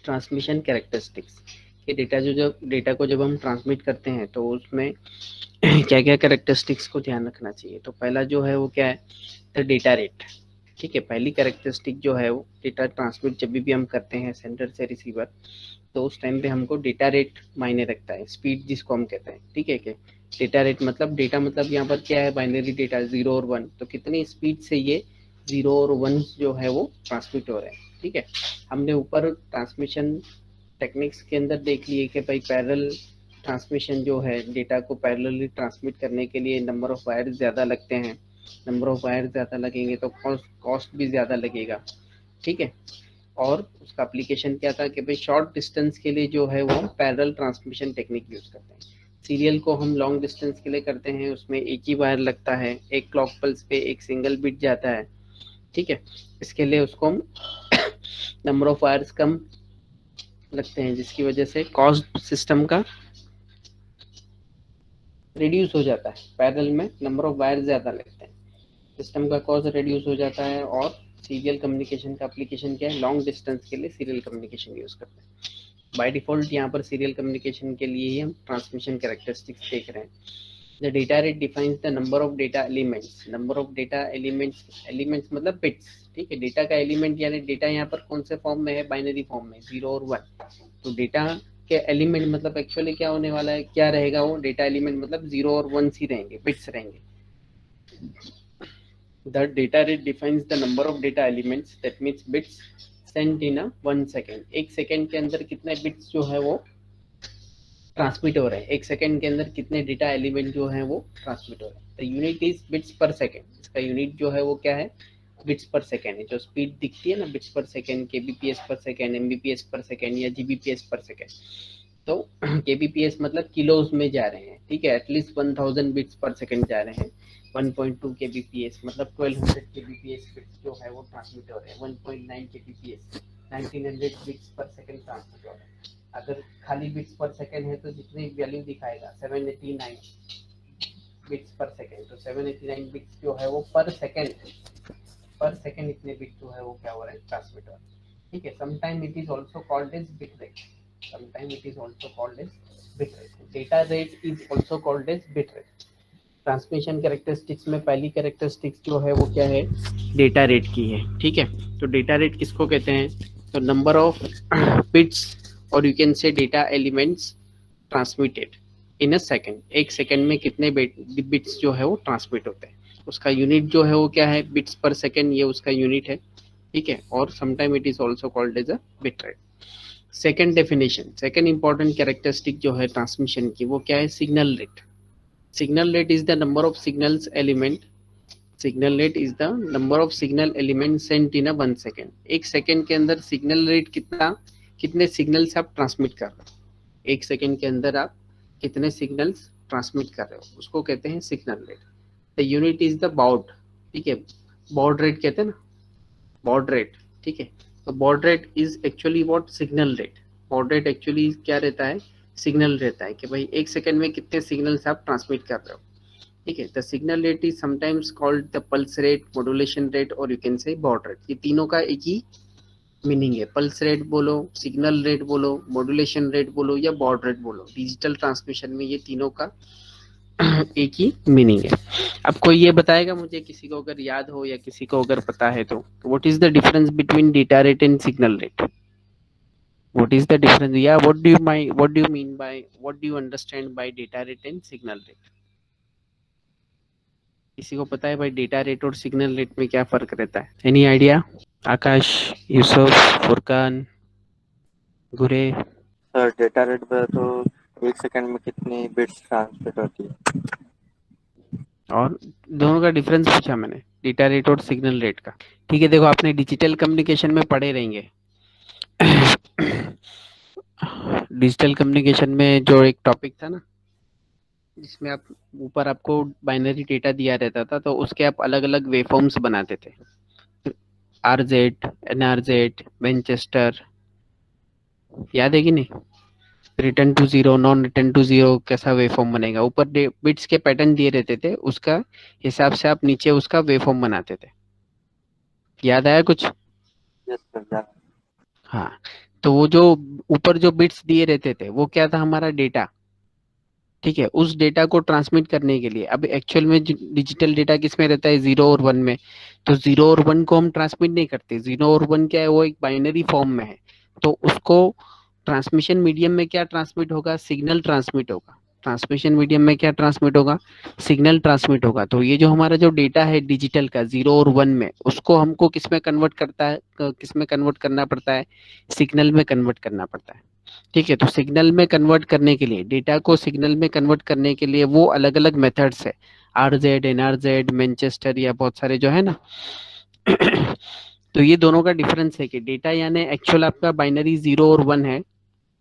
Transmission characteristics कि data को जब हम ट्रांसमिट करते हैं तो उसमें क्या क्या कैरेक्टरिस्टिक्स को ध्यान रखना चाहिए। तो पहला जो है वो क्या है, द डेटा रेट। ठीक है, पहली कैरेक्टरिस्टिक जो है वो डेटा ट्रांसमिट जब भी हम करते हैं सेंडर से रिसीवर, तो उस टाइम पे हमको डेटा रेट मायने रखता है, स्पीड जिसको हम कहते हैं। ठीक है, कि डेटा रेट मतलब डेटा मतलब यहाँ पर क्या है, बाइनरी डेटा 0 और 1, तो कितनी स्पीड से ये 0 और 1 जो है वो ट्रांसमिट हो रहे हैं। ठीक है, हमने ऊपर ट्रांसमिशन टेक्निक्स के अंदर देख लिए कि भाई पैरेलल ट्रांसमिशन जो है, डेटा को पैरेलली ट्रांसमिट करने के लिए नंबर ऑफ वायर ज़्यादा लगते हैं, नंबर ऑफ वायर ज़्यादा लगेंगे तो कॉस्ट भी ज़्यादा लगेगा। ठीक है, और उसका एप्लीकेशन क्या था कि भाई शॉर्ट डिस्टेंस के लिए जो है वो पैरेलल ट्रांसमिशन टेक्निक यूज़ करते हैं। सीरियल को हम लॉन्ग डिस्टेंस के लिए करते हैं, उसमें एक ही वायर लगता है, एक क्लॉक पल्स पे एक सिंगल बिट जाता है। ठीक है, इसके लिए उसको हम नंबर ऑफ वायर्स कम लगते हैं, जिसकी वजह से कॉस्ट सिस्टम का रिड्यूस हो जाता है। पैरेलल में नंबर ऑफ वायर ज़्यादा लगते हैं, सिस्टम का कॉस्ट रिड्यूस हो जाता है। और सीरियल कम्युनिकेशन का एप्लीकेशन क्या है, लॉन्ग डिस्टेंस के लिए सीरियल कम्युनिकेशन यूज़ करते हैं। बाय डिफॉल्ट यहाँ पर सीरियल कम्युनिकेशन के लिए ही हम ट्रांसमिशन कैरेक्टरिस्टिक्स देख रहे हैं। The data rate defines the number of data elements. Number of data elements मतलब बिट्स। ठीक है, डेटा का एलिमेंट यानी डेटा यहाँ पर कौन से फॉर्म में है, बाइनरी फॉर्म में 0 और 1। तो डेटा के एलिमेंट मतलब एक्चुअली क्या होने वाला है, क्या रहेगा वो डेटा एलिमेंट मतलब 0 और 1 ही रहेंगे, बिट्स रहेंगे। The data rate defines the number of data elements, that means bits sent in a 1 second। एक सेकेंड के अंदर कितने बिट्स जो है वो ट्रांसमिट हो रहे हैं, एक सेकेंड के अंदर कितने डेटा एलिमेंट जो है वो ट्रांसमिट हो रहे हैं। तो यूनिट इज बिट्स पर सेकेंड। इसका यूनिट जो है वो क्या है, बिट्स पर सेकेंड है। जो स्पीड दिखती है ना, बिट्स पर सेकेंड, केबीपीएस पर सेकेंड, एमबीपीएस पर सेकेंड या जीबीपीएस पर सेकेंड। तो केबीपीएस मतलब किलोज में जा रहे हैं। ठीक है, एटलीस्ट 1000 बिट्स पर सेकेंड जा रहे हैं। 1.2 केबीपीएस मतलब 1200 केबीपीएस बिट्स जो है वो ट्रांसमिट हो रहे हैं। 1.9 केबीपीएस 1900 बिट्स पर सेकेंड ट्रांसमिट हो रहे हैं। अगर खाली बिट्स पर सेकेंड है तो जितनी वैल्यू दिखाएगा 789 बिट्स पर सेकेंड। तो 789 बिट्स जो है वो पर सेकेंड इतने बिट जो है वो क्या हो रहे हैं, ट्रांसमिट हो रहे हैं। ठीक है, sometime it is also called as bit rate. Sometime it is also called as bit rate. Data rate is also called as bit rate. Transmission characteristics में पहली कैरेक्टरिस्टिक्स जो है वो क्या है, डेटा रेट की है। ठीक है, तो डेटा रेट किसको कहते हैं, तो नंबर ऑफ बिट्स और यू कैन से data elements transmitted in a second. एक सेकेंड में कितने बिट्स जो है वो ट्रांसमिट होते हैं, उसका यूनिट जो है वो क्या है, बिट्स पर सेकेंड, ये उसका यूनिट है। ठीक है, और sometime it is also called as a bit rate. Second definition, second important characteristic जो है ट्रांसमिशन की वो क्या है, signal rate. Signal rate is the number of signals element. Signal rate is the number of signal element sent in a 1 second. एक second के अंदर signal rate कितने सिग्नल्स आप ट्रांसमिट कर रहे हो, एक सेकेंड के अंदर आप कितने सिग्नल्स ट्रांसमिट कर रहे हो, उसको कहते हैं signal rate. The unit is the bowed. ठीक है, बाउड रेट कहते हैं ना, बाउड रेट। ठीक है, तो bowed rate is actually what, signal rate. Bowed rate actually क्या रहता है, सिग्नल रहता है कि भाई एक सेकेंड में कितने सिग्नल्स आप ट्रांसमिट कर रहे हो। ठीक है, the signal rate is sometimes called the pulse rate, modulation rate और you can say baud rate. ये तीनों का एक ही मीनिंग है, पल्स रेट बोलो, सिग्नल रेट बोलो, मॉड्यूलेशन रेट बोलो या बाउड रेट बोलो। डिजिटल ट्रांसमिशन में ये तीनों का एक ही मीनिंग है। अब कोई ये बताएगा मुझे, किसी को अगर याद हो या किसी को अगर पता है तो what is the difference between data rate and signal rate? What is the difference? Yeah, what do you mean by, what do you understand by data rate and signal rate? किसी को पता है भाई डेटा रेट और signal rate में क्या फर्क रहता है? Any idea? Akash, Yusuf, Furqan, Gure. Sir data rate पे तो एक सेकंड में कितनी बिट्स ट्रांसमिट होती है। और दोनों का डिफरेंस पूछा मैंने, डेटा रेट और सिग्नल रेट का। ठीक है, देखो आपने डिजिटल कम्युनिकेशन में पढ़े रहेंगे। डिजिटल कम्युनिकेशन में जो एक टॉपिक था ना, जिसमें आप ऊपर आपको बाइनरी डेटा दिया रहता था, तो उसके आप अलग अलग वेवफॉर्म्स बनाते थे, आरजेड, एनआरजेड, मैनचेस्टर, याद है कि नहीं? Return to zero, non return to zero कैसा वेवफॉर्म बनेगा, ऊपर बिट्स के पैटर्न दिए रहते थे, उसका हिसाब से आप नीचे उसका वेवफॉर्म बनाते थे। याद आया कुछ? Yes sir. हाँ, तो वो जो ऊपर जो बिट्स दिए रहते थे वो क्या था, हमारा डेटा। ठीक है, उस डेटा को ट्रांसमिट करने के लिए अब एक्चुअल में डिजिटल डेटा किस में रहता है, 0 और 1 में। तो 0 और 1 को हम ट्रांसमिट नहीं करते, 0 और 1 क्या है, वो एक बाइनरी फॉर्म में है। तो उसको ट्रांसमिशन मीडियम में क्या ट्रांसमिट होगा, सिग्नल ट्रांसमिट होगा। ट्रांसमिशन मीडियम में क्या ट्रांसमिट होगा, सिग्नल ट्रांसमिट होगा। तो ये जो हमारा जो डेटा है डिजिटल का 0 और 1 में, उसको हमको किस में कन्वर्ट करता है, किस में कन्वर्ट करना पड़ता है, सिग्नल में कन्वर्ट करना पड़ता है। ठीक है, तो सिग्नल में कन्वर्ट करने के लिए, डेटा को सिग्नल में कन्वर्ट करने के लिए वो अलग अलग मेथड्स है, RZ, NRZ, मैनचेस्टर, या बहुत सारे जो है ना। तो ये दोनों का डिफरेंस है कि डेटा यानी एक्चुअल आपका बाइनरी 0 और 1 है।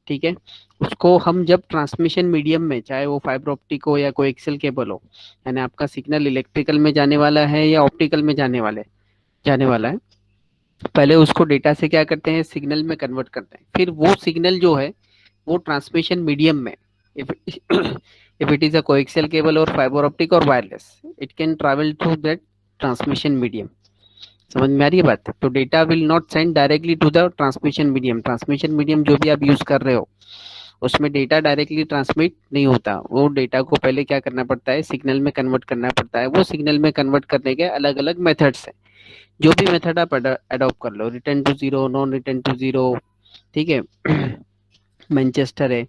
ठीक है, उसको हम जब ट्रांसमिशन मीडियम में, चाहे वो फाइबर ऑप्टिक हो या कोई एक्सेल केबल हो, यानी आपका सिग्नल इलेक्ट्रिकल में जाने वाला है या ऑप्टिकल में जाने वाला है, पहले उसको डेटा से क्या करते हैं, सिग्नल में कन्वर्ट करते हैं। फिर वो सिग्नल जो है वो ट्रांसमिशन मीडियम में, if if it is a coaxial cable or fiber optic or wireless, it can travel through that transmission medium। समझ में आ रही है बात। तो data will not send directly to the transmission medium. Transmission medium जो भी आप यूज कर रहे हो उसमें डेटा डायरेक्टली ट्रांसमिट नहीं होता, वो डेटा को पहले क्या करना पड़ता है, सिग्नल में कन्वर्ट करना पड़ता है। वो सिग्नल में कन्वर्ट करने के अलग अलग मेथड्स हैं, जो भी मेथड आप अडॉप्ट कर लो, return to zero, non return to zero, ठीक है, मैनचेस्टर है,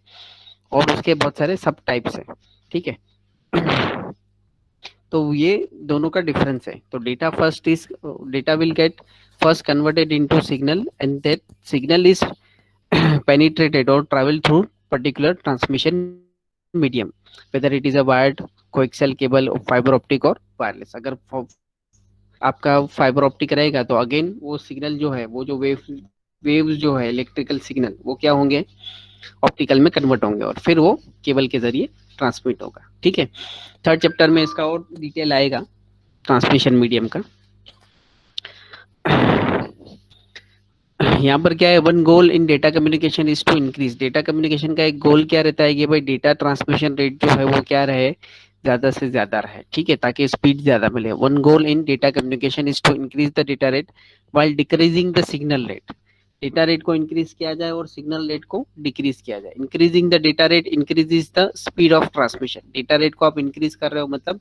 और उसके बहुत सारे सब टाइप्स हैं। ठीक है, तो ये दोनों का डिफरेंस है। तो data will get first converted into signal, and that signal is penetrated or travel through particular transmission medium, whether it is a wired, coaxial cable, or fiber optic or wireless। अगर आपका fibre optic रहेगा तो again वो signal जो है, वो जो waves जो है इलेक्ट्रिकल सिग्नल, वो क्या होंगे, ऑप्टिकल में कन्वर्ट होंगे और फिर वो केबल के जरिए ट्रांसमिट होगा। ठीक है, थर्ड चैप्टर में इसका और डिटेल आएगा ट्रांसमिशन मीडियम का। यहाँ पर क्या है, one goal in data communication is to increase. Data communication का एक गोल क्या रहता है कि भाई डेटा ट्रांसमिशन रेट जो है वो क्या रहे, ज्यादा से ज्यादा रहे। ठीक है, ताकि स्पीड ज्यादा मिले। One goal in data communication is to increase the data rate while decreasing the signal rate. Data rate को इंक्रीज किया जाए और सिग्नल रेट को डिक्रीज किया जाए। Increasing the data rate increases the speed of transmission. Data rate को आप increase कर रहे हो मतलब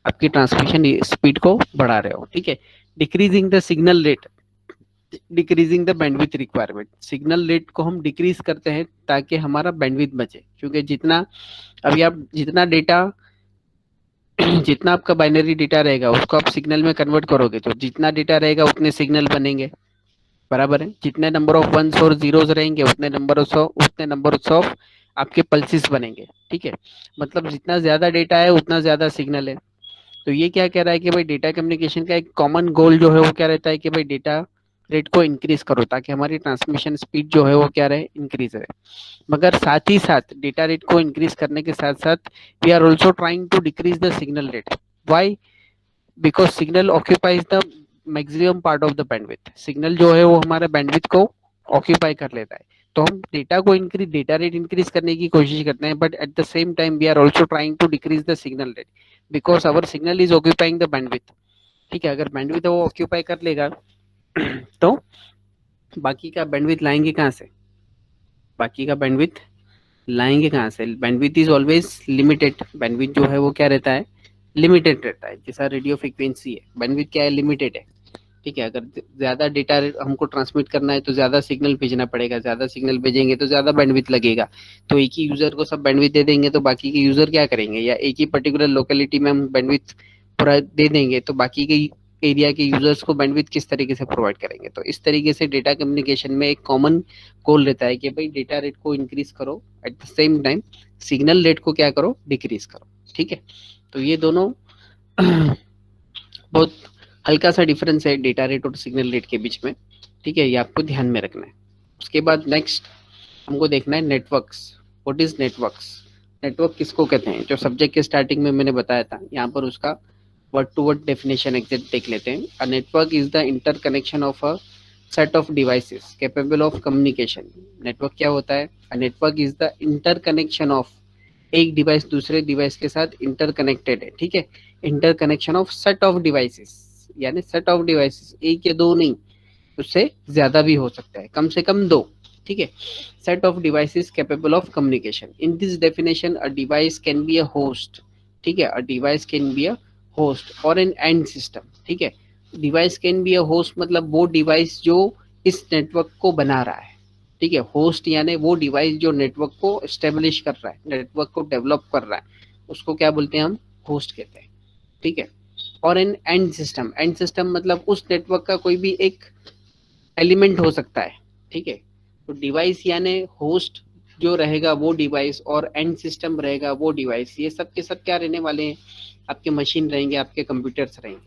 आपकी ट्रांसमिशन स्पीड को बढ़ा रहे हो। ठीक है, decreasing the signal rate, decreasing the bandwidth requirement. Signal rate को हम डिक्रीज करते हैं ताकि हमारा बैंडविथ बचे, क्योंकि जितना अभी आप जितना डेटा जितना आपका बाइनरी डेटा रहेगा उसको आप सिग्नल में कन्वर्ट करोगे तो जितना डेटा रहेगा उतने सिग्नल बनेंगे, बराबर है। जितने नंबर ऑफ वंस और जीरोस रहेंगे उतने नंबर ऑफ आपके पल्सेस बनेंगे। ठीक है, मतलब जितना ज्यादा डेटा है उतना ज्यादा सिग्नल है। तो ये क्या कह रहा है कि भाई डेटा कम्युनिकेशन का एक कॉमन गोल जो है वो क्या रहता है कि भाई डेटा रेट को इंक्रीज करो ताकि हमारी ट्रांसमिशन स्पीड जो है वो क्या रहे, इंक्रीज रहे। मगर साथ ही साथ डेटा रेट को इंक्रीज करने के साथ साथ we are also trying to decrease the signal rate. Why? Because signal occupies the maximum part of the bandwidth. Signal जो है वो हमारे बैंडविथ को ऑक्यूपाई कर लेता है। तो हम डेटा रेट इंक्रीज करने की कोशिश करते हैं, but at the same time we are also trying to decrease the signal rate because our signal is occupying the bandwidth. ठीक है, अगर बैंडविथ वो ऑक्यूपाई कर लेगा तो बाकी का बैंडविथ लाएंगे कहाँ से, bandwidth is always limited. Bandwidth जो है वो क्या रहता है, लिमिटेड रहता है। जैसा रेडियो फ्रीक्वेंसी है, बैंडविथ क्या है, लिमिटेड है। ठीक है, अगर ज्यादा डेटा हमको ट्रांसमिट करना है तो ज्यादा सिग्नल भेजना पड़ेगा, ज्यादा सिग्नल भेजेंगे तो ज्यादा बैंडविथ लगेगा। तो एक ही यूजर को सब बैंडविथ दे देंगे तो बाकी के यूजर क्या करेंगे, या एक ही पर्टिकुलर लोकेलिटी में हम बैंडविथ पूरा दे देंगे तो बाकी के एरिया के यूजर्स को बैंडविथ किस तरीके से प्रोवाइड करेंगे। तो इस तरीके से डेटा कम्युनिकेशन में एक कॉमन गोल रहता है कि भाई डेटा रेट को इंक्रीज करो, eight the same time signal rate को क्या करो, डिक्रीज करो। ठीक है, तो ये दोनों बहुत हल्का सा डिफरेंस है डेटा रेट और सिग्नल रेट के बीच में। ठीक है, ये आपको ध्यान में रखना है। उसके बाद नेक्स्ट हमको देखना है networks. What is networks? Network किसको कहते हैं, जो सब्जेक्ट के स्टार्टिंग में मैंने बताया था, यहाँ पर उसका word to word definition exact देख लेते हैं। A network is the interconnection of a set of devices capable of communication. Network क्या होता है? A network is the interconnection of, एक डिवाइस दूसरे डिवाइस के साथ इंटरकनेक्टेड है। ठीक है, interconnection of set of devices, यानी सेट ऑफ डिवाइसेस, एक या दो नहीं, उससे ज्यादा भी हो सकता है, कम से कम दो। ठीक है. Set of devices capable of communication. In this definition a device can be a host. ठीक है, a device can be a host और एन एंड सिस्टम. ठीक है, device can be a host मतलब वो डिवाइस जो इस नेटवर्क को बना रहा है. ठीक है, होस्ट यानी वो डिवाइस जो नेटवर्क को एस्टेब्लिश कर रहा है, नेटवर्क को डेवलप कर रहा है, उसको क्या बोलते हैं हम, होस्ट कहते हैं. ठीक है, और an end system. End system मतलब उस नेटवर्क का कोई भी एक एलिमेंट हो सकता है. ठीक है, तो डिवाइस यानी होस्ट जो रहेगा वो डिवाइस और एंड सिस्टम रहेगा वो डिवाइस. ये सब के सब क्या रहने वाले हैं, आपके मशीन रहेंगे, आपके कंप्यूटर्स रहेंगे.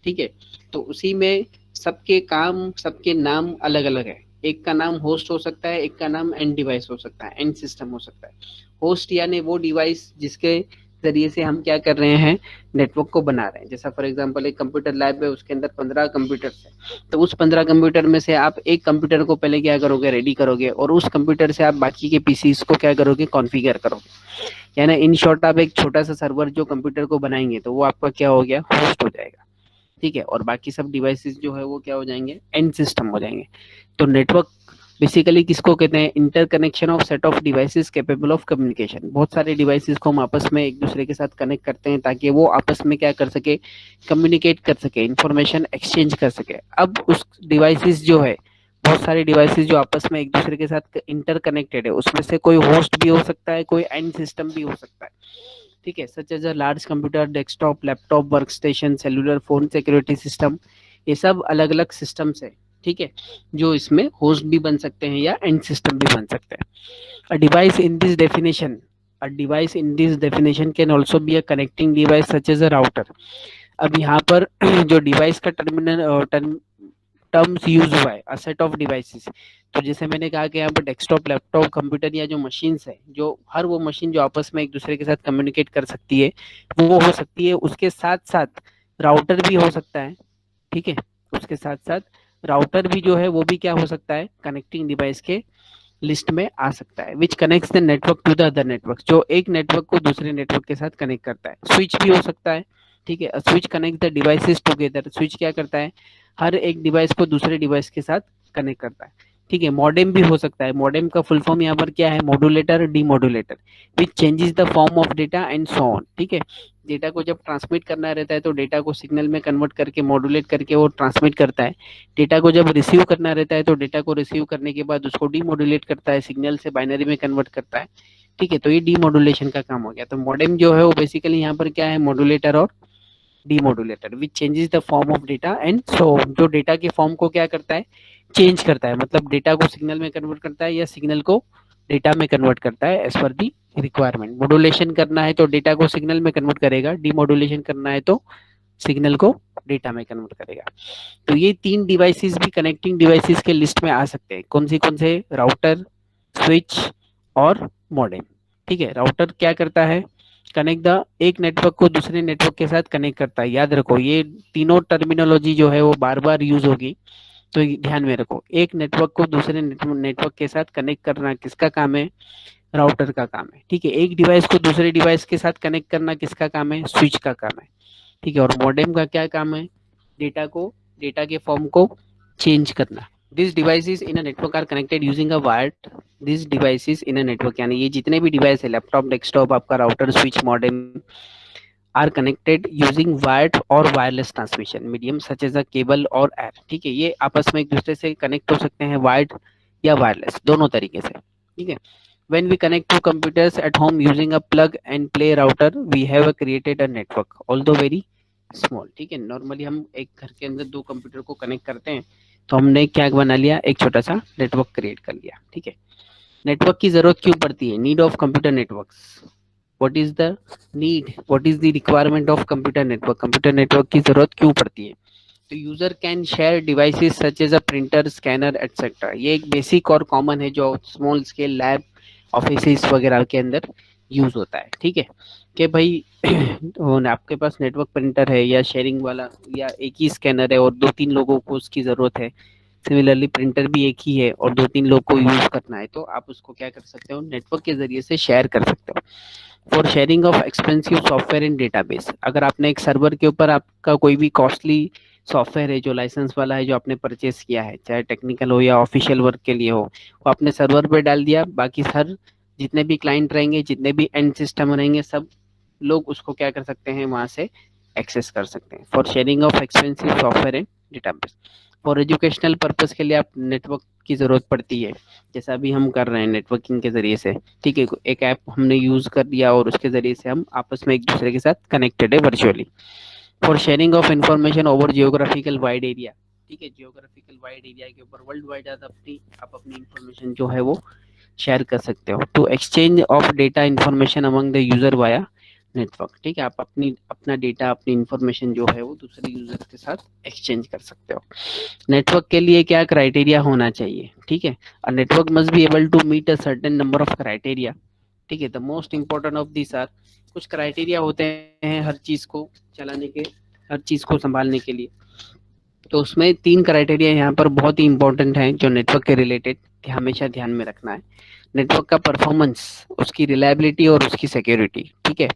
ठीक है, तो उसी में सबके काम, सबके नाम अलग अलग है. एक का नाम होस्ट हो सकता है, एक का नाम एंड डिवाइस हो सकता है, एंड सिस्टम हो सकता है. होस्ट यानी वो डिवाइस जिसके जरिए से हम क्या कर रहे हैं, नेटवर्क को बना रहे हैं. जैसा फॉर एग्जांपल एक कंप्यूटर लैब है, उसके अंदर 15 कंप्यूटर्स है. तो उस 15 कंप्यूटर में से आप एक कंप्यूटर को पहले क्या करोगे, रेडी करोगे, और उस कंप्यूटर से आप बाकी के पीसीस को क्या करोगे, कॉन्फ़िगर करोगे. यानी इन शॉर्ट आप एक छोटा सा सर्वर जो कंप्यूटर को बनाएंगे तो वो आपका क्या हो गया, होस्ट हो जाएगा. ठीक है, और बाकी सब डिवाइसेस जो है वो क्या हो जाएंगे, एंड सिस्टम हो जाएंगे. तो नेटवर्क बेसिकली किसको कहते हैं, interconnection of set of devices capable of communication. बहुत सारे डिवाइसेस को हम आपस में एक दूसरे के साथ कनेक्ट करते हैं ताकि वो आपस में क्या कर सके, कम्युनिकेट कर सके, इंफॉर्मेशन एक्सचेंज कर सके. अब उस डिवाइसेस जो है, बहुत सारे डिवाइसेस जो आपस में एक दूसरे के साथ इंटरकनेक्टेड है, उसमें से कोई होस्ट भी हो सकता है, कोई एंड सिस्टम भी हो सकता है. ठीक है, such as a large computer, desktop, laptop, work station, cellular phone, security system. ये सब अलग अलग सिस्टम्स है. ठीक है, जो इसमें होस्ट भी बन सकते हैं या एंड सिस्टम भी बन सकते हैं. A device in this definition, a device in this definition can also be a connecting device such as a router. अब यहाँ पर जो डिवाइस का टर्म्स यूज हुआ है, अ सेट ऑफ डिवाइसेस. तो जैसे मैंने कहा कि यहाँ पर डेस्कटॉप, लैपटॉप, कंप्यूटर या जो मशीन्स है, जो हर वो मशीन जो आपस में एक दूसरे के साथ कम्युनिकेट कर सकती है वो हो सकती है. उसके साथ साथ राउटर भी हो सकता है. ठीक है, उसके साथ साथ राउटर भी जो है वो भी क्या हो सकता है, कनेक्टिंग डिवाइस के लिस्ट में आ सकता है. Which connects the network to the other network, जो एक नेटवर्क को दूसरे नेटवर्क के साथ कनेक्ट करता है. स्विच भी हो सकता है. ठीक है, switch connect the devices together. Switch क्या करता है, हर एक डिवाइस को दूसरे डिवाइस के साथ कनेक्ट करता है. ठीक है, मॉडेम भी हो सकता है. मॉडेम का फुल फॉर्म यहाँ पर क्या है, modulator, demodulator. Which changes the form of data and so on. ठीक है, डेटा को जब ट्रांसमिट करना रहता है तो डेटा को सिग्नल में कन्वर्ट करके मॉड्यूलेट करके वो ट्रांसमिट करता है. डेटा को जब रिसीव करना रहता है तो डेटा को रिसीव करने के बाद उसको डीमॉड्यूलेट करता है, सिग्नल से बाइनरी में कन्वर्ट करता है. ठीक है, तो ये डीमॉड्यूलेशन का काम हो गया. तो मॉडेम जो है वो बेसिकली यहाँ पर क्या है, मॉड्यूलेटर और demodulator. Which changes the form of data and so, जो डेटा के फॉर्म को क्या करता है, चेंज करता है. मतलब डेटा को सिग्नल में कन्वर्ट करता है या सिग्नल को डेटा में कन्वर्ट करता है as per the requirement. Modulation करना है तो डेटा को सिग्नल में कन्वर्ट करेगा, डीमॉड्यूलेशन करना है तो सिग्नल को डेटा में कन्वर्ट करेगा. तो ये तीन डिवाइसेस भी कनेक्टिंग डिवाइसेस के लिस्ट में आ सकते हैं. कौन से, राउटर, स्विच और मॉडेम. ठीक है, राउटर क्या करता है, कनेक्ट द, एक नेटवर्क को दूसरे नेटवर्क के साथ कनेक्ट करता है. याद रखो ये तीनों टर्मिनोलॉजी जो है वो बार बार यूज होगी, तो ध्यान में रखो. एक नेटवर्क को दूसरे नेटवर्क के साथ कनेक्ट करना किसका काम है, राउटर का काम है. ठीक है, एक डिवाइस को दूसरे डिवाइस के साथ कनेक्ट करना किसका काम है, स्विच का काम है. ठीक है, और मॉडेम का क्या काम है, डेटा को, डेटा के फॉर्म को चेंज करना. This devices in a network are connected using a wired. This devices in a network यानी ये जितने भी डिवाइस है, लैपटॉप, डेस्कटॉप, आपका router, switch, modem, are connected using wired और wireless transmission medium such as a cable और air. ठीक है, ये आपस में एक दूसरे से कनेक्ट हो सकते हैं वायर्ड या वायरलेस, दोनों तरीके से. ठीक है, when we connect to computers at home using a plug and play router we have created a network although very small. ठीक है, नॉर्मली हम एक घर के अंदर दो कंप्यूटर को कनेक्ट करते हैं तो हमने क्या बना लिया, एक छोटा सा नेटवर्क क्रिएट कर लिया. ठीक है, नेटवर्क की जरूरत क्यों पड़ती है, need of computer networks. What is the need, what is the requirement of computer network. Computer network की जरूरत क्यों पड़ती है, तो user can share devices such as a printer, scanner etcetera. ये एक बेसिक और कॉमन है जो स्मॉल स्केल लैब, ऑफिस वगैरह के अंदर यूज होता है. ठीक है, कि भाई आपके पास नेटवर्क प्रिंटर है या शेयरिंग वाला या एक ही स्कैनर है और दो तीन लोगों को उसकी जरूरत है. सिमिलरली प्रिंटर भी एक ही है और दो तीन लोग को यूज करना है, तो आप उसको क्या कर सकते हो, नेटवर्क के जरिए से शेयर कर सकते हो. For sharing of expensive software in database. अगर आपने एक सर्वर के ऊपर आपका कोई भी कॉस्टली सॉफ्टवेयर है जो लाइसेंस वाला है जो आपने परचेस किया है, चाहे टेक्निकल हो या ऑफिशियल वर्क के लिए हो, वो आपने सर्वर पे डाल दिया, बाकी सर जितने भी क्लाइंट रहेंगे, जितने भी एंड सिस्टम रहेंगे, सब लोग उसको क्या कर सकते हैं, वहां से एक्सेस कर सकते हैं। For sharing of expensive software and database, for educational purpose के लिए आप नेटवर्क की जरूरत पड़ती है, जैसा भी हम कर रहे हैं नेटवर्किंग के जरिए से, ठीक है। एक ऐप हमने यूज कर दिया और उसके जरिए से हम आपस में एक दूसरे के साथ कनेक्टेड है virtually. For sharing of information over geographical wide area, ठीक है, जियोग्राफिकल वाइड एरिया के ऊपर वर्ल्ड वाइड आप अपनी इंफॉर्मेशन जो है वो शेयर कर सकते हो। To exchange of data information among the user via network, ठीक है, आप अपना डेटा, अपनी इंफॉर्मेशन जो है वो दूसरे यूजर के साथ एक्सचेंज कर सकते हो। नेटवर्क के लिए क्या क्राइटेरिया होना चाहिए, ठीक है, a network must be able to meet a certain number of criteria, ठीक है। The most important of this are, कुछ क्राइटेरिया होते हैं हर चीज को चलाने के, हर चीज को संभालने के लिए। तो उसमें 3 क्राइटेरिया यहाँ पर बहुत ही इंपॉर्टेंट है जो नेटवर्क के रिलेटेड हमेशा ध्यान में रखना है। नेटवर्क का परफॉर्मेंस, उसकी रिलायबिलिटी और उसकी सिक्योरिटी, ठीक है।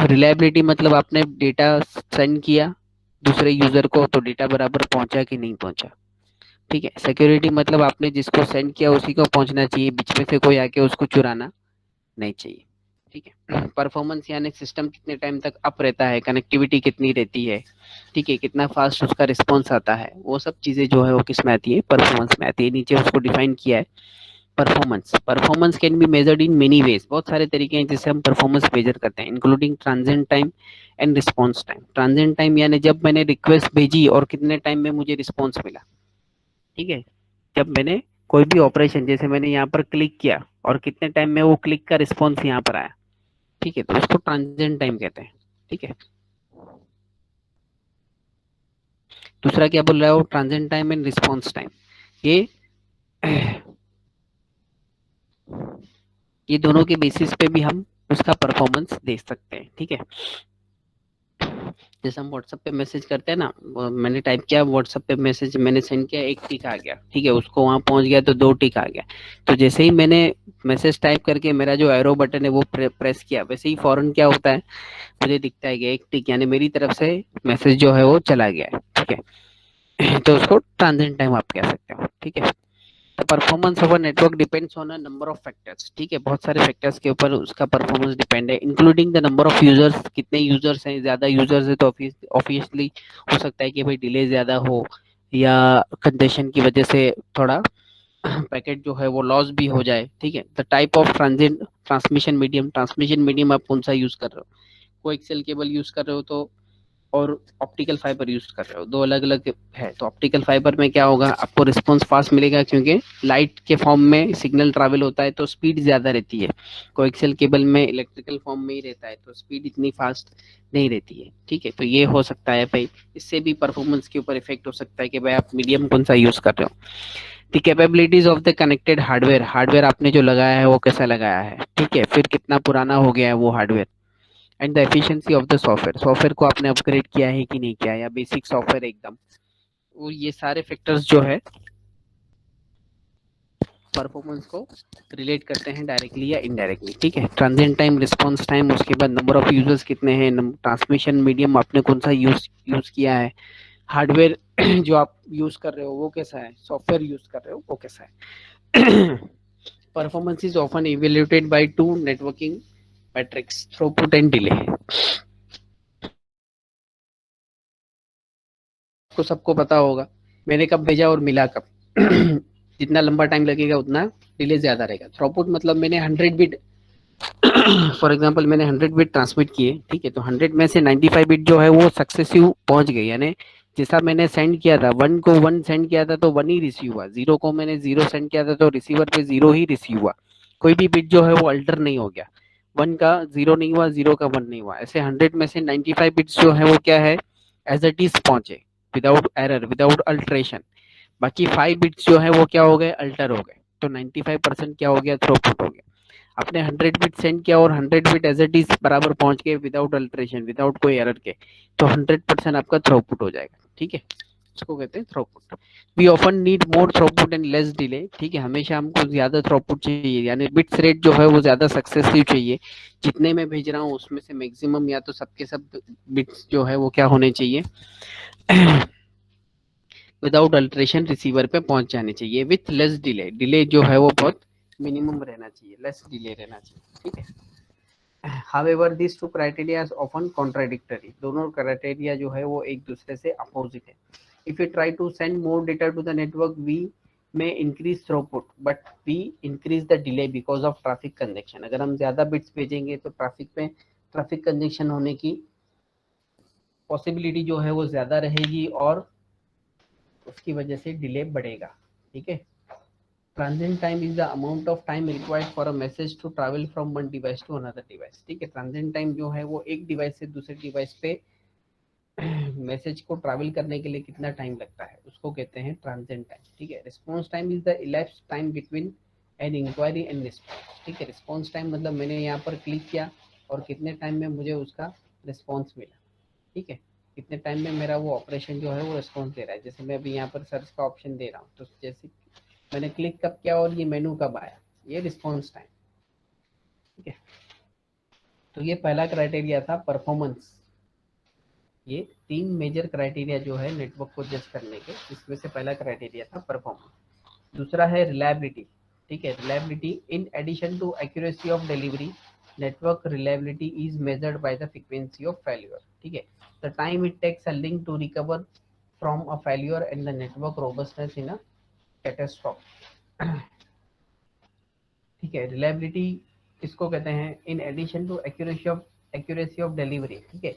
रिलायबिलिटी मतलब आपने डेटा सेंड किया दूसरे यूजर को तो डेटा बराबर पहुंचा कि नहीं पहुंचा, ठीक है। सिक्योरिटी मतलब आपने जिसको सेंड किया उसी को पहुंचना चाहिए, बीच में से कोई आके उसको चुराना नहीं चाहिए, ठीक है। परफॉर्मेंस यानी सिस्टम कितने टाइम तक अप रहता है, कनेक्टिविटी कितनी रहती है, ठीक है, कितना फास्ट उसका रिस्पॉन्स आता है, वो सब चीजें जो है वो किस में आती है, परफॉर्मेंस में आती है। नीचे उसको डिफाइन किया है performance can be measured in many ways, बहुत सारे तरीके हैं जिससे हम परफॉर्मेंस मेजर करते हैं, including transient time and response time. Transient time यानी जब मैंने रिक्वेस्ट भेजी और कितने टाइम में मुझे रिस्पॉन्स मिला, ठीक है। जब मैंने कोई भी ऑपरेशन, जैसे मैंने यहाँ पर क्लिक किया और कितने टाइम में वो क्लिक का रिस्पॉन्स यहाँ पर आया, ठीक है, तो उसको ट्रांजिएंट टाइम कहते हैं, ठीक है। दूसरा क्या बोल रहा है वो, transient time and response time, ये ये दोनों के बेसिस पे भी हम उसका परफॉर्मेंस देख सकते हैं, ठीक है। जैसे हम व्हाट्सएप पे मैसेज करते हैं ना, मैंने टाइप किया व्हाट्सएप पे मैसेज, मैंने सेंड किया, 1 टिक आ गया, ठीक है, उसको वहां पहुंच गया तो 2 टिक आ गया। तो जैसे ही मैंने मैसेज टाइप करके मेरा जो एरो बटन है वो प्रेस किया, वैसे ही फौरन क्या होता है, मुझे दिखता है कि 1 टिक, यानी मेरी तरफ से मैसेज जो है वो चला गया है, ठीक है। तो उसको ट्रांजिएंट टाइम आप कह सकते हो, ठीक है। The performance of a network depends on a number of factors, ठीक है, बहुत सारे फैक्टर्स के ऊपर उसका परफॉर्मेंस डिपेंड है, including the number of users, कितने यूजर्स हैं, ज्यादा यूजर्स है तो ऑब्वियसली हो सकता है कि भाई डिले ज्यादा हो या कंजेशन की वजह से थोड़ा पैकेट जो है वो लॉस भी हो जाए, ठीक है। The type of transit transmission medium आप कौन सा यूज कर रहे हो, कोएक्सियल केबल यूज कर रहे हो तो, और ऑप्टिकल फाइबर यूज कर रहे हो, दो अलग अलग है। तो ऑप्टिकल फाइबर में क्या होगा, आपको रिस्पॉन्स फास्ट मिलेगा क्योंकि लाइट के फॉर्म में सिग्नल ट्रैवल होता है तो स्पीड ज्यादा रहती है। कोएक्सियल केबल में इलेक्ट्रिकल फॉर्म में ही रहता है तो स्पीड इतनी फास्ट नहीं रहती है, ठीक है। तो ये हो सकता है भाई, इससे भी परफॉर्मेंस के ऊपर इफेक्ट हो सकता है कि भाई आप मीडियम कौन सा यूज कर रहे हो। The capabilities of the connected hardware, hardware आपने जो लगाया है वो कैसा लगाया है, ठीक है, फिर कितना पुराना हो गया है वो hardware. And the efficiency of the software, software को आपने अपग्रेड किया है कि नहीं किया, या बेसिक सॉफ्टवेयर एकदम, वो ये सारे फैक्टर्स जो है परफॉर्मेंस को रिलेट करते हैं डायरेक्टली या इनडायरेक्टली, ठीक है। ट्रांजिएंट टाइम, रिस्पांस टाइम, उसके बाद नंबर ऑफ यूजर्स कितने हैं, ट्रांसमिशन मीडियम आपने कौन सा यूज किया है, हार्डवेयर जो आप यूज कर रहे हो वो कैसा है, सॉफ्टवेयर यूज कर रहे हो वो कैसा है। Performance is often evaluated by 2 networking metrics, throughput and delay. को सबको पता होगा मैंने कब भेजा और मिला कब। जितना लंबा टाइम लगेगा उतना डिले ज्यादा रहेगा। थ्रूपुट मतलब मैंने 100 बिट फॉर एग्जांपल मैंने 100 बिट ट्रांसमिट किए, ठीक है, तो 100 में से 95 बिट जो है वो सक्सेसिव पहुंच गए, यानी जैसा मैंने सेंड किया था 1 को 1 सेंड किया था तो 1 ही रिसीव हुआ, 0 को मैंने 0 सेंड किया था तो रिसीवर पे 0 ही रिसीव हुआ, कोई भी बिट जो है वो अल्टर नहीं हो गया, 1 का 0 नहीं हुआ, 0 का 1 नहीं हुआ। ऐसे 100 में से 95 बिट्स जो है वो क्या है, एज इट इज पहुंचे विदाउट एरर, विदाउट अल्ट्रेशन। बाकी 5 बिट्स जो है वो क्या हो गए, अल्टर हो गए, तो 95% क्या हो गया, थ्रूपुट हो गया। आपने 100 बिट सेंड किया और 100 बिट एज इट इज बराबर पहुंच गए विदाउट अल्टरेशन, विदाउट कोई एरर के, तो 100% आपका थ्रूपुट हो जाएगा, ठीक है, इसको कहते हैं throughput. We often need more throughput and less delay, ठीक है, हमेशा हमको ज्यादा थ्रूपुट चाहिए, यानी बिट्स रेट जो है वो ज्यादा सक्सेसिव चाहिए। जितने मैं भेज रहा हूँ उसमें से मैक्सिमम या तो सबके सब बिट्स जो है वो क्या होने चाहिए, विदाउट अल्ट्रेशन रिसीवर पे पहुंच जाने चाहिए विथ लेस डिले। डिले जो है वो बहुत मिनिमम रहना चाहिए, लेस डिले रहना चाहिए, ठीक है। However, these two criteria are often contradictory. दोनों क्राइटेरिया जो है वो एक दूसरे से अपोजिट है। If we try to send more data to the network, we may increase throughput, but we increase the delay because of traffic congestion. अगर हम ज्यादा बिट्स भेजेंगे तो ट्रैफिक कंजेक्शन होने की पॉसिबिलिटी जो है वो ज्यादा रहेगी और उसकी वजह से डिले बढ़ेगा, ठीक है। Transit time is the amount of time required for a message to travel from one device to another device, ठीक है। ट्रांजिट टाइम जो है वो एक डिवाइस से दूसरे डिवाइस पे मैसेज को ट्रैवल करने के लिए कितना टाइम लगता है उसको कहते हैं ट्रांजिट टाइम, ठीक है। Response time is the elapsed time between an inquiry and response, ठीक है। रिस्पॉन्स टाइम मतलब मैंने यहाँ पर क्लिक किया और कितने टाइम में मुझे उसका रिस्पॉन्स मिला, ठीक है। कितने टाइम में मेरा वो ऑपरेशन जो है वो रिस्पॉन्स दे रहा है। जैसे मैं अभी यहाँ पर सर्च का ऑप्शन दे रहा हूँ, तो जैसे मैंने क्लिक कब किया और ये मेनू कब आया, ये रिस्पॉन्स टाइम, ठीक है। तो ये पहला क्राइटेरिया था परफॉर्मेंस। ये 3 मेजर क्राइटेरिया जो है नेटवर्क को जज करने के, इसमें से पहला क्राइटेरिया था परफॉर्मेंस। दूसरा है रिलायबिलिटी, ठीक है। Reliability in addition to accuracy of delivery, network reliability is measured by the frequency of failure, ठीक है। The time it takes a link to recover from a failure and the network robustness in a catastrophe, ठीक है। Reliability इसको कहते हैं in addition to accuracy of delivery, ठीक है।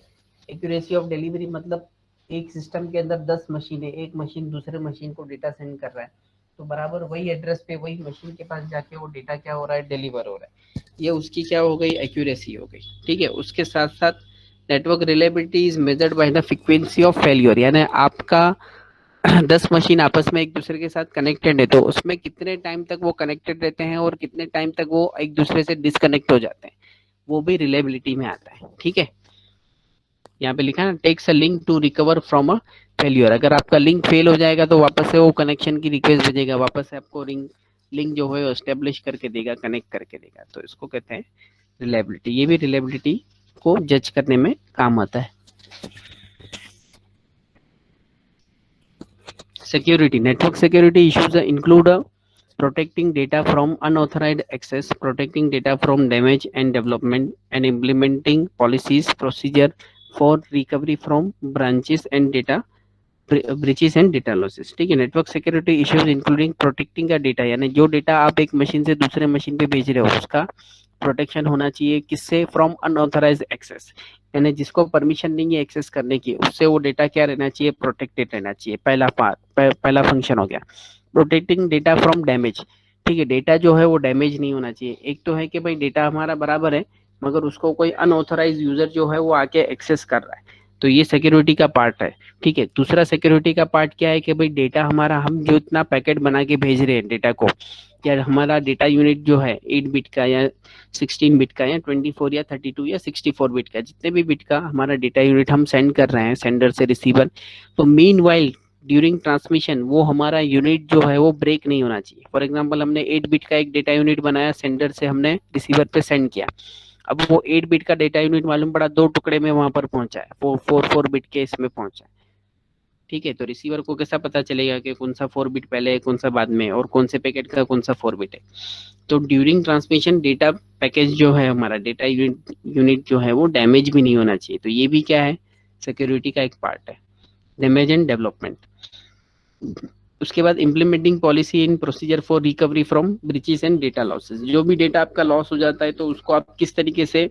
Accuracy of delivery मतलब एक सिस्टम के अंदर 10 मशीन है, एक मशीन दूसरे मशीन को डेटा सेंड कर रहा है, तो बराबर वही एड्रेस पे वही मशीन के पास जाके वो डेटा क्या हो रहा है, डिलीवर हो रहा है। ये उसकी क्या हो गई, एक्यूरेसी हो गई, ठीक है। उसके साथ साथ network reliability is measured by the frequency of failure, यानी आपका 10 मशीन आपस में एक दूसरे के साथ कनेक्टेड है, तो उसमें कितने टाइम तक वो कनेक्टेड रहते हैं और कितने टाइम तक वो एक दूसरे से डिसकनेक्ट हो जाते हैं, वो भी रिलायबिलिटी में आता है, ठीक है। यहाँ पे लिखा है ना, takes a link to recover from a failure. अगर आपका लिंक फेल हो जाएगा तो वापस से वो कनेक्शन की रिक्वेस्ट भेजेगा, वापस से आपको लिंक जो है एस्टेब्लिश करके देगा, कनेक्ट करके देगा, तो इसको कहते हैं रिलायबिलिटी। ये भी रिलायबिलिटी को जज करने में काम आता है। Security. Network security issues include protecting data from unauthorized access, protecting data from damage and development, and implementing policies, procedure for recovery from branches and data breaches and data losses, ठीक है। Network security issues including protecting का data, यानी जो data आप एक machine से दूसरे machine पे भेज रहे हो उसका प्रोटेक्शन होना चाहिए, किससे, फ्रॉम अनऑथराइज्ड एक्सेस, यानी जिसको परमिशन नहीं है एक्सेस करने की, उससे वो डेटा क्या रहना चाहिए, प्रोटेक्टेड रहना चाहिए। पहला फंक्शन हो गया। प्रोटेक्टिंग डेटा फ्रॉम डैमेज, ठीक है। डेटा जो है वो डैमेज नहीं होना चाहिए। एक तो है कि भाई डेटा हमारा बराबर है मगर उसको कोई अनऑथराइज यूजर जो है वो आके एक्सेस कर रहा है, तो ये सिक्योरिटी का पार्ट है, ठीक है। दूसरा सिक्योरिटी का पार्ट क्या है कि भाई डेटा हमारा, हम जो इतना पैकेट बना के भेज रहे हैं डेटा को, या हमारा डेटा यूनिट जो है 8 बिट का या 16 बिट का या 24 या 32 या 64 बिट का, जितने भी बिट का हमारा डेटा यूनिट हम सेंड कर रहे हैं सेंडर से रिसीवर, तो मीन वाइल ड्यूरिंग ट्रांसमिशन वो हमारा यूनिट जो है वो ब्रेक नहीं होना चाहिए। फॉर एग्जाम्पल हमने 8 बिट का एक डेटा यूनिट बनाया, सेंडर से हमने रिसीवर पे सेंड किया, अब वो 8 बिट का डेटा यूनिट मालूम पड़ा 2 टुकड़े में वहां पर पहुंचा है, 4 बिट के इसमें पहुंचा है, ठीक है। तो रिसीवर को कैसा पता चलेगा कि कौन सा 4 बिट पहले है, कौन सा बाद में, और कौन से पैकेट का कौन सा 4 बिट है। तो ड्यूरिंग ट्रांसमिशन डेटा पैकेज जो है हमारा डेटा यूनिट जो है वो डैमेज भी नहीं होना चाहिए, तो ये भी क्या है, सिक्योरिटी का एक पार्ट है। डैमेज एंड डेवलपमेंट, उसके बाद implementing policy in procedure for recovery from breaches and data losses, जो भी डेटा आपका लॉस हो जाता है तो उसको आप किस तरीके से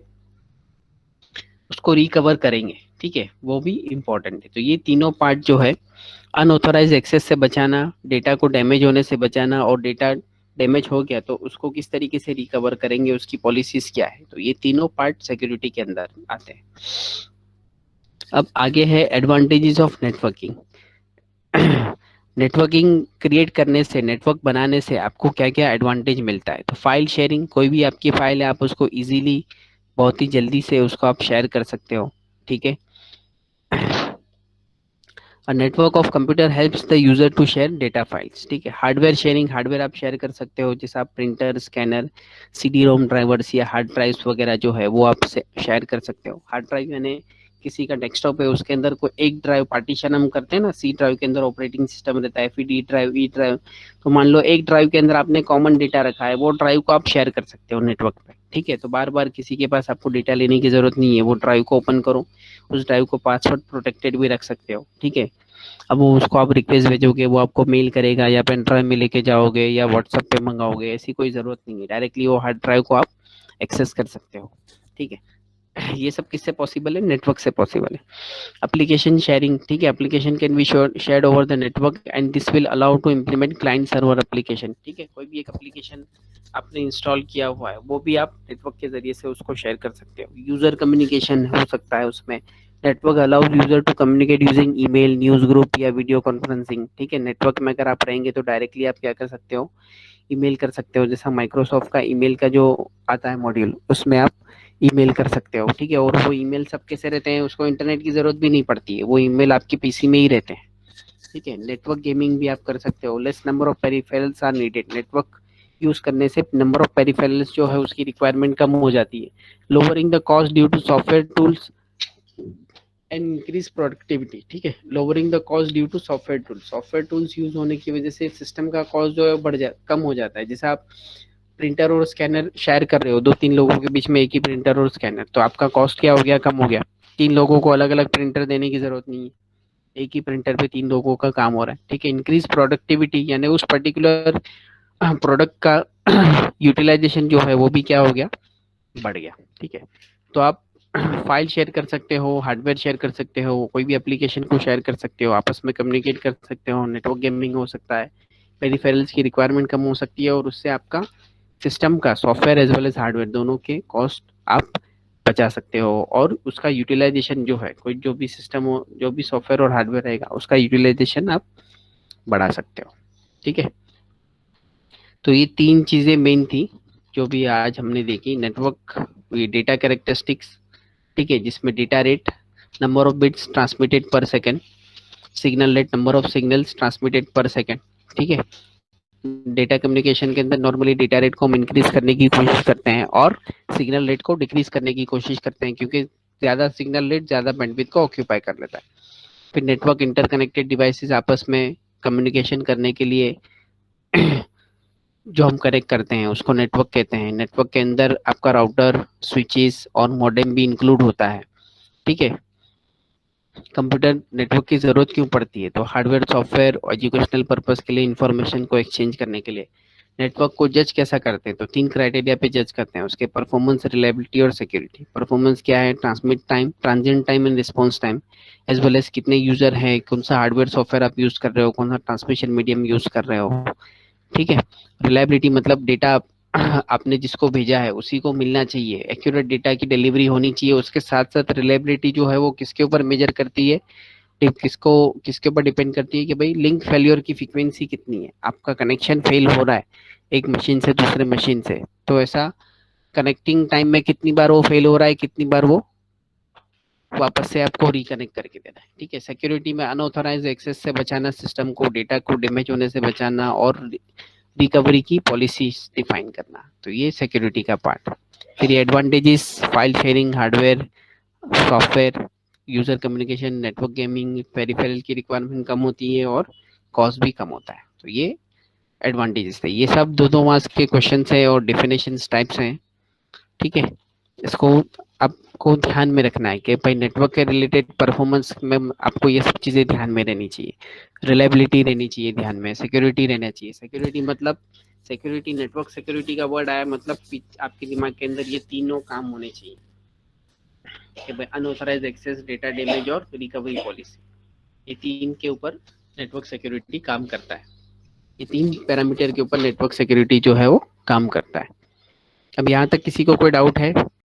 उसको रिकवर करेंगे, ठीक है, वो भी इंपॉर्टेंट है। तो ये तीनों पार्ट जो है, अनऑथराइज एक्सेस से बचाना, डेटा को डैमेज होने से बचाना, और डेटा डैमेज हो गया तो उसको किस तरीके से रिकवर करेंगे, उसकी पॉलिसीज क्या है, तो ये तीनों पार्ट सिक्योरिटी के अंदर आते हैं। अब आगे है advantages of networking. Networking create करने से, नेटवर्क बनाने से आपको क्या क्या एडवांटेज मिलता है, तो फाइल शेयरिंग, कोई भी आपकी फाइल है आप उसको इजीली, बहुत ही जल्दी से उसको आप शेयर कर सकते हो, ठीक है। A network of computer helps the user to share data files, ठीक है। हार्डवेयर शेयरिंग, हार्डवेयर आप शेयर कर सकते हो, जैसे आप printer, scanner, CD ROM drivers या हार्ड ड्राइव्स वगैरह जो है वो आप शेयर कर सकते हो। हार्ड ड्राइव यानी किसी का डेस्कटॉप है, उसके अंदर कोई एक ड्राइव पार्टीशन हम करते हैं ना, सी ड्राइव के अंदर ऑपरेटिंग सिस्टम रहता है, फिर डी ड्राइव, ई ड्राइव। तो मान लो एक ड्राइव के अंदर आपने कॉमन डेटा रखा है, वो ड्राइव को आप शेयर कर सकते हो नेटवर्क पे, ठीक है। तो बार बार किसी के पास आपको डेटा लेने की जरूरत नहीं है, वो ड्राइव को ओपन करो, उस ड्राइव को पासवर्ड प्रोटेक्टेड भी रख सकते हो, ठीक है। अब वो उसको आप रिक्वेस्ट भेजोगे, वो आपको मेल करेगा या पेन ड्राइव में लेके जाओगे या व्हाट्सएप पे मंगाओगे, ऐसी कोई जरूरत नहीं है, डायरेक्टली वो हार्ड ड्राइव को आप एक्सेस कर सकते हो, ठीक है। ये सब किससे पॉसिबल है? नेटवर्क से पॉसिबल है। एप्लीकेशन शेयरिंग, ठीक है, application can be shared over the network and this will allow to implement client server application, ठीक है। कोई भी एक एप्लीकेशन आपने इंस्टॉल किया हुआ है, वो भी आप नेटवर्क के जरिए से उसको शेयर कर सकते हो। यूजर कम्युनिकेशन हो सकता है उसमें, network allows user to communicate using email, news group या वीडियो कॉन्फ्रेंसिंग, ठीक है। नेटवर्क में अगर आप रहेंगे तो डायरेक्टली आप क्या कर सकते हो, ईमेल कर सकते हो, जैसा माइक्रोसॉफ्ट का ईमेल का जो आता है मॉड्यूल, उसमें आप ईमेल कर सकते हो, ठीक है। और वो ईमेल सब कैसे रहते हैं, उसको इंटरनेट की जरूरत भी नहीं पड़ती है, वो ईमेल आपके पीसी में ही रहते हैं, ठीक है। नेटवर्क गेमिंग भी आप कर सकते हो। Less number of peripherals are needed, network use करने से नंबर ऑफ पेरिफेरल्स जो है उसकी रिक्वायरमेंट कम हो जाती है। Lowering the cost due to software tools and increase productivity, ठीक है। Lowering the cost due to software tools, software tools use होने की वजह से सिस्टम का कॉस्ट जो है कम हो जाता है। जैसे आप प्रिंटर और स्कैनर शेयर कर रहे हो, दो तीन लोगों के बीच में एक ही प्रिंटर और स्कैनर, तो आपका कॉस्ट क्या हो गया, कम हो गया। तीन लोगों को अलग अलग प्रिंटर देने की जरूरत नहीं है, एक ही प्रिंटर पे तीन लोगों का काम हो रहा है, ठीक है। इंक्रीज प्रोडक्टिविटी, यानी उस पर्टिकुलर प्रोडक्ट का यूटिलाइजेशन जो है वो भी क्या हो गया, बढ़ गया, ठीक है। तो आप फाइल शेयर कर सकते हो, हार्डवेयर शेयर कर सकते हो, कोई भी एप्लीकेशन को शेयर कर सकते हो, आपस में कम्युनिकेट कर सकते हो, नेटवर्क गेमिंग हो सकता है, पेरिफेरल्स की रिक्वायरमेंट कम हो सकती है, और उससे आपका सिस्टम का software as well as hardware दोनों के कॉस्ट आप बचा सकते हो, और उसका यूटिलाइजेशन जो है, कोई जो भी सिस्टम हो, जो भी सॉफ्टवेयर और हार्डवेयर रहेगा, उसका यूटिलाइजेशन आप बढ़ा सकते हो, ठीक है। तो ये तीन चीजें मेन थी जो भी आज हमने देखी। नेटवर्क, ये डेटा कैरेक्टरिस्टिक्स, ठीक है, जिसमें data rate, number of bits transmitted per second, signal rate, number of signals transmitted per second, ठीक है। डेटा कम्युनिकेशन के अंदर नॉर्मली डेटा रेट को हम इंक्रीज करने की कोशिश करते हैं और सिग्नल रेट को डिक्रीज करने की कोशिश करते हैं, क्योंकि ज्यादा सिग्नल रेट ज्यादा बैंडविड्थ को ऑक्यूपाई कर लेता है। फिर नेटवर्क, इंटरकनेक्टेड डिवाइसेस आपस में कम्युनिकेशन करने के लिए जो हम कनेक्ट करते हैं उसको नेटवर्क कहते हैं। नेटवर्क के अंदर आपका राउटर, स्विचेस और मॉडेम भी इंक्लूड होता है, ठीक है। कंप्यूटर नेटवर्क की जरूरत क्यों पड़ती है? तो हार्डवेयर, सॉफ्टवेयर और एजुकेशनल पर्पस के लिए, इंफॉर्मेशन को एक्सचेंज करने के लिए। नेटवर्क को जज कैसा करते हैं? तो तीन क्राइटेरिया पे जज करते हैं उसके, परफॉर्मेंस, रिलायबिलिटी और सिक्योरिटी। परफॉर्मेंस क्या है? Transmit time, transient time and response time, as well as कितने यूजर है, कौन सा हार्डवेयर सॉफ्टवेयर आप यूज कर रहे हो, कौन सा ट्रांसमिशन मीडियम यूज कर रहे हो, ठीक है। रिलायबिलिटी मतलब डेटा आपने जिसको भेजा है उसी को मिलना चाहिए, एक्यूरेट डेटा की डिलीवरी होनी चाहिए। उसके साथ साथ रिलायबिलिटी जो है वो किसके ऊपर मेजर करती है, किसको, किसके ऊपर डिपेंड करती है कि भाई लिंक फेल्योर की फ्रीक्वेंसी कितनी है, आपका कनेक्शन फेल हो रहा है एक मशीन से दूसरे मशीन से, तो ऐसा कनेक्टिंग टाइम में कितनी बार वो फेल हो रहा है, कितनी बार वो वापस से आपको रिकनेक्ट करके देना है, ठीक है। सिक्योरिटी में अनऑथराइज एक्सेस से बचाना, सिस्टम को डेटा को डैमेज होने से बचाना, और रिकवरी की पॉलिसी डिफाइन करना, तो ये सिक्योरिटी का पार्ट। फिर advantages, file sharing, hardware, software, user communication, network gaming, peripheral की रिक्वायरमेंट कम होती है और कॉस्ट भी कम होता है, तो ये एडवांटेजेस थे। ये सब दो दो मार्क्स के क्वेश्चन है और डेफिनेशन टाइप्स हैं, ठीक है। इसको आपको ध्यान में रखना है कि भाई नेटवर्क के रिलेटेड परफॉर्मेंस में आपको ये सब चीज़ें ध्यान में रहनी चाहिए, रिलायबिलिटी रहनी चाहिए ध्यान में, सिक्योरिटी रहना चाहिए। सिक्योरिटी मतलब, सिक्योरिटी, नेटवर्क सिक्योरिटी का वर्ड आया मतलब आपके दिमाग के अंदर ये तीनों काम होने चाहिए कि भाई अनऑथराइज एक्सेस, डेटा डैमेज और रिकवरी पॉलिसी, ये तीन के ऊपर नेटवर्क सिक्योरिटी काम करता है। ये तीन पैरामीटर के ऊपर नेटवर्क सिक्योरिटी जो है वो काम करता है। अब यहाँ तक किसी को कोई डाउट है?